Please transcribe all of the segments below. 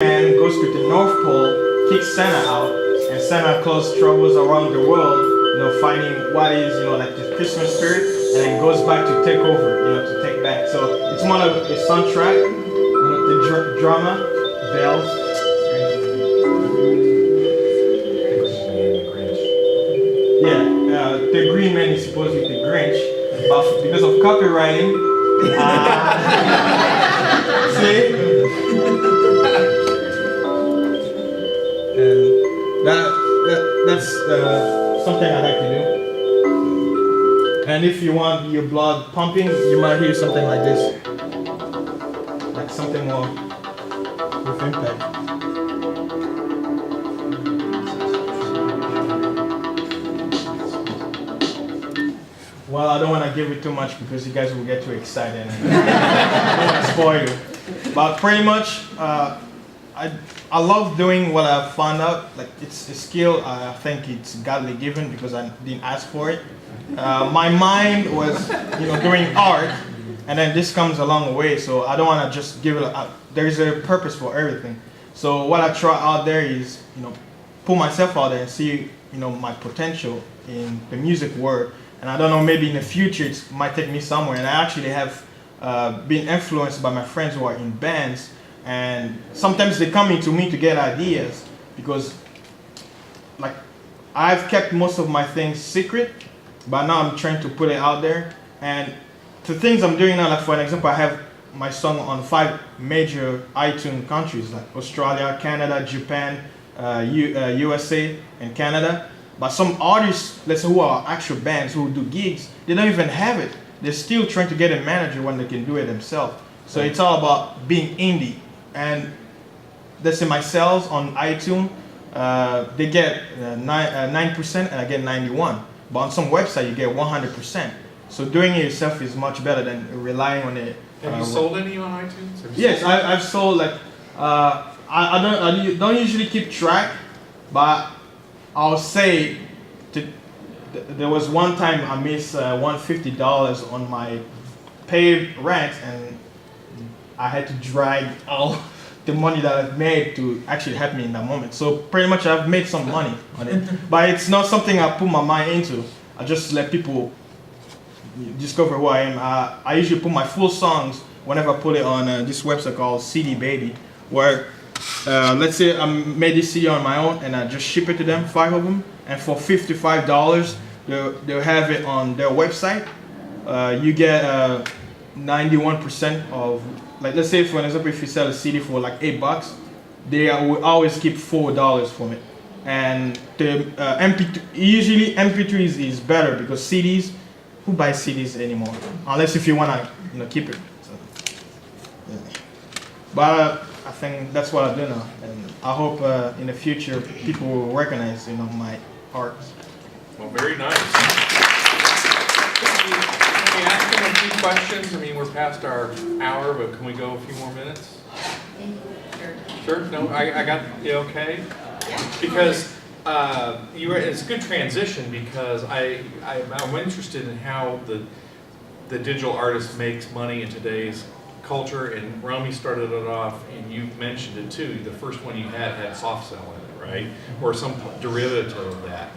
Man goes to the North Pole, kicks Santa out, and Santa Claus travels around the world, finding what is, like the Christmas spirit, and then goes back to take over, to take back. So it's more of a soundtrack, the drama, bells. Yeah, the Green Man is supposed to be the Grinch, but because of copywriting, see? That's something I like to do. And if you want your blood pumping, you might hear something like this. Like something more with impact. Well, I don't want to give it too much because you guys will get too excited and I don't want to spoil you. But pretty much, I love doing what I found out. Like, it's a skill. I think it's godly given because I didn't ask for it. My mind was, doing art, and then this comes a long way. So I don't want to just give it. There's a purpose for everything. So what I try out there is, put myself out there and see, my potential in the music world. And I don't know, maybe in the future it might take me somewhere. And I actually have been influenced by my friends who are in bands. And sometimes they come into me to get ideas because, like, I've kept most of my things secret, but now I'm trying to put it out there. And the things I'm doing now, like for an example, I have my song on 5 major iTunes countries, like Australia, Canada, Japan, USA, and Canada. But some artists, let's say who are actual bands, who do gigs, they don't even have it. They're still trying to get a manager when they can do it themselves. So it's all about being indie. And let's say my sales on iTunes, they get 9% and I get 91%. But on some website you get 100%. So doing it yourself is much better than relying on it. Have you sold any on iTunes? Yes, I've sold like I don't usually keep track, but I'll say there was one time I missed $150 on my paid rent, and I had to drag all the money that I've made to actually help me in that moment. So pretty much I've made some money on it, but it's not something I put my mind into. I just let people discover who I am. I usually put my full songs whenever I put it on this website called CD Baby, where let's say I made this CD on my own and I just ship it to them, 5 of them, and for $55 they'll have it on their website. You get 91% of, like, let's say for example if you sell a CD for like $8, they will always keep $4 from it. And the MP3, usually MP3 is better because CDs, who buys CDs anymore? Unless if you want to keep it. So, yeah. But I think that's what I do now, and I hope in the future people will recognize my art. Well, very nice. Can we ask them a few questions? I mean, we're past our hour, but can we go a few more minutes? Sure. No, I got you. Okay. Yeah. Because it's a good transition because I'm interested in how the digital artist makes money in today's culture, and Romy started it off, and you mentioned it too. The first one you had soft sell in it, right? Or some derivative of that.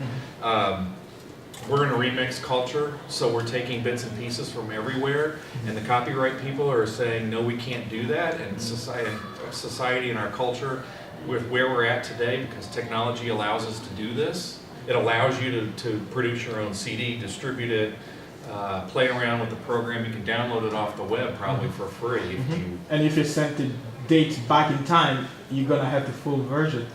We're in a remix culture, so we're taking bits and pieces from everywhere, and the copyright people are saying, no, we can't do that, and society and our culture, with where we're at today, because technology allows us to do this. It allows you to produce your own CD, distribute it, play around with the program. You can download it off the web probably for free. If you and if you send the dates back in time, you're gonna have the full version.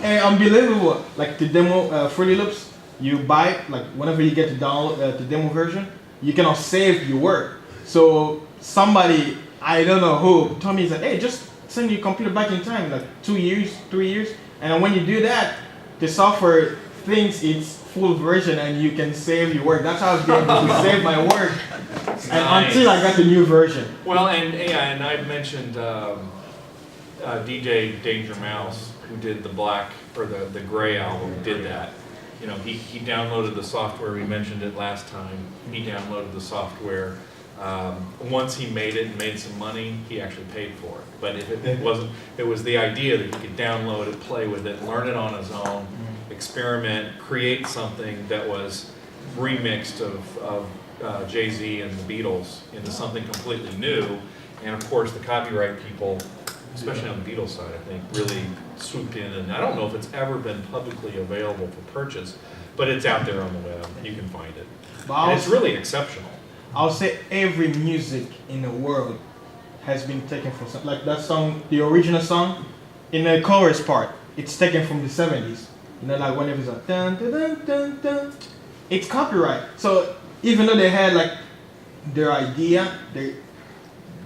And unbelievable, like the demo Fruity Loops, you buy it, like whenever you get to download the demo version, you cannot save your work. So somebody, I don't know who, told me, he said, hey, just send your computer back in time, like 2 years, 3 years, and then when you do that, the software thinks it's full version and you can save your work. That's how I was able to save my work. And until I got the new version. Well, and I've mentioned DJ Danger Mouse, who did the black or the gray album, did that. He downloaded the software. We mentioned it last time. He downloaded the software Once he made it and made some money, he actually paid for it. But if it wasn't, it was the idea that he could download it, play with it, learn it on his own, experiment, create something that was remixed of Jay-Z and the Beatles into something completely new. And of course, the copyright people, especially on the Beatles side, I think, really swooped in. And I don't know if it's ever been publicly available for purchase, but it's out there on the web. You can find it. And it's really exceptional. I'll say every music in the world has been taken from something. Like that song, the original song, in the chorus part, it's taken from the 70s. You know, like whenever it's like dun dun dun dun dun, it's copyright. So even though they had like their idea,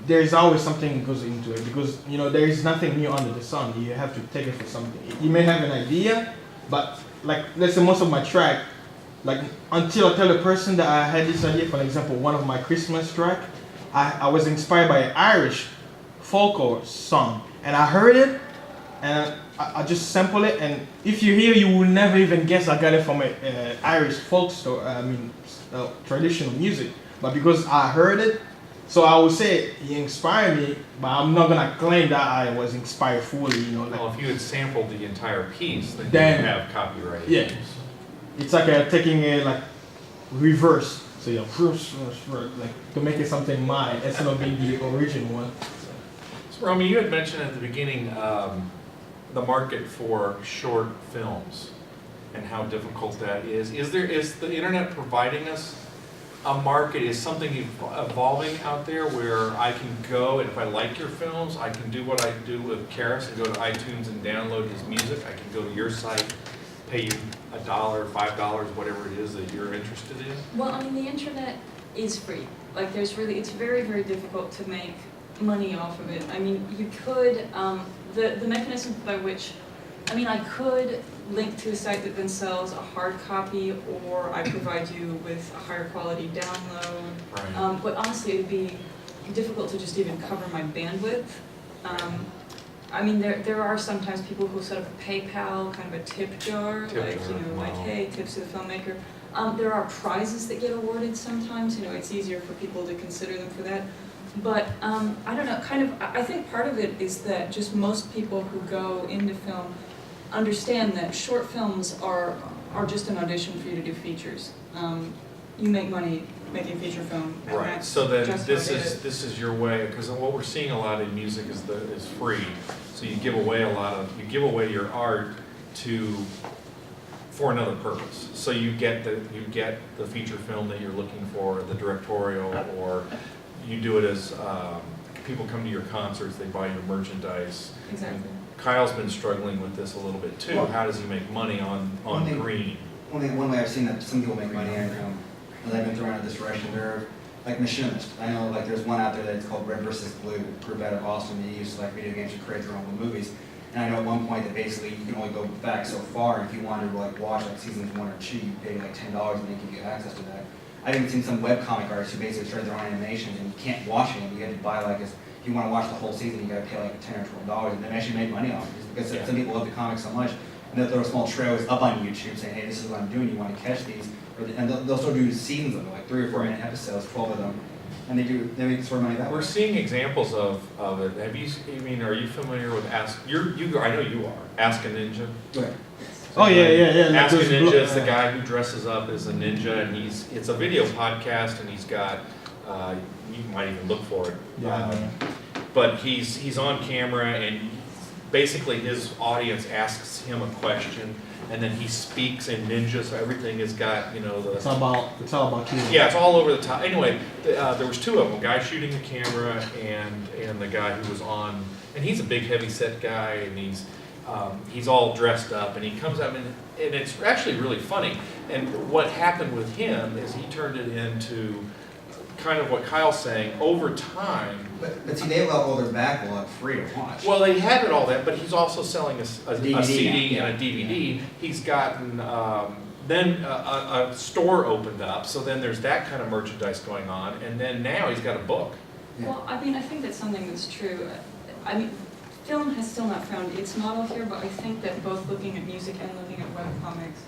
there's always something that goes into it, because you know there is nothing new under the sun. You have to take it for something. You may have an idea, but like let's say most of my track, like until I tell the person that I had this idea. For example, one of my Christmas track, I was inspired by an Irish folklore song, and I heard it, and I just sample it, and if you hear, you will never even guess I got it from an Irish folk store. Traditional music, but because I heard it, so I would say he inspired me, but I'm not gonna claim that I was inspired fully. You know, like, well, if you had sampled the entire piece, then you would have copyright. Yeah, it's like taking a like reverse. So you know, like to make it something mine instead of being the original one. So Romy, you had mentioned at the beginning the market for short films and how difficult that is. Is the internet providing us a market? Is something evolving out there where I can go, and if I like your films, I can do what I do with Karis and go to iTunes and download his music? I can go to your site, pay you $1, $5, whatever it is that you're interested in? Well, I mean, the internet is free. Like, it's very, very difficult to make money off of it. I mean, you could, the mechanism by which, I mean, I could link to a site that then sells a hard copy, or I provide you with a higher quality download. Right. But honestly, it would be difficult to just even cover my bandwidth. I mean, there are sometimes people who set up a PayPal, kind of a tip jar, like hey, tips to the filmmaker. There are prizes that get awarded sometimes. You know, it's easier for people to consider them for that. But I don't know. I think part of it is that just most people who go into film understand that short films are just an audition for you to do features. You make money making a feature film. Right. So then this is your way, because what we're seeing a lot in music is free. So you give away your art for another purpose. So you get the feature film that you're looking for, the directorial, or you do it as people come to your concerts, they buy your merchandise. Exactly. Kyle's been struggling with this a little bit too. Well, how does he make money on green? One way I've seen that some people make money, and I've been thrown in this direction. They're like machinists. I know like there's one out there that's called Red vs. Blue, a group out of Austin. They use like video games to create their own movies. And I know at one point that basically you can only go back so far. And if you wanted to like watch like seasons 1 or 2, you pay like $10 and they give you access to that. I've even seen some webcomic artists who basically started their own animations, and you can't watch it. You had to buy like if you want to watch the whole season, you got to pay like $10 or $12, and they actually made money off it. Just because some people love the comics so much, and they'll throw small trailers up on YouTube saying, "Hey, this is what I'm doing. You want to catch these?" And they'll start doing seasons of them, like 3 or 4 minute episodes, 12 of them, and they make sort of money that way. We're seeing examples of it. Are you familiar with I know you are. Ask a Ninja. Right. Oh yeah. Ask a Ninja is the guy who dresses up as a ninja, and it's a video podcast, and he's got you might even look for it. Yeah. But he's on camera, and basically his audience asks him a question, and then he speaks in ninja, so everything has got It's all about you. Yeah, it's all over the top. Anyway, there was 2 of them: guy shooting the camera and the guy who was on. And he's a big, heavy-set guy, and he's all dressed up, and he comes up, and it's actually really funny. And what happened with him is he turned it into kind of what Kyle's saying, over time. But see, they have all their backlog free to watch. Well, they have it all that, but he's also selling a DVD, CD yeah. and a DVD. Yeah. He's gotten, then a store opened up, so then there's that kind of merchandise going on, and then now he's got a book. Yeah. Well, I mean, I think that's something that's true. I mean, film has still not found its model here, but I think that both looking at music and looking at webcomics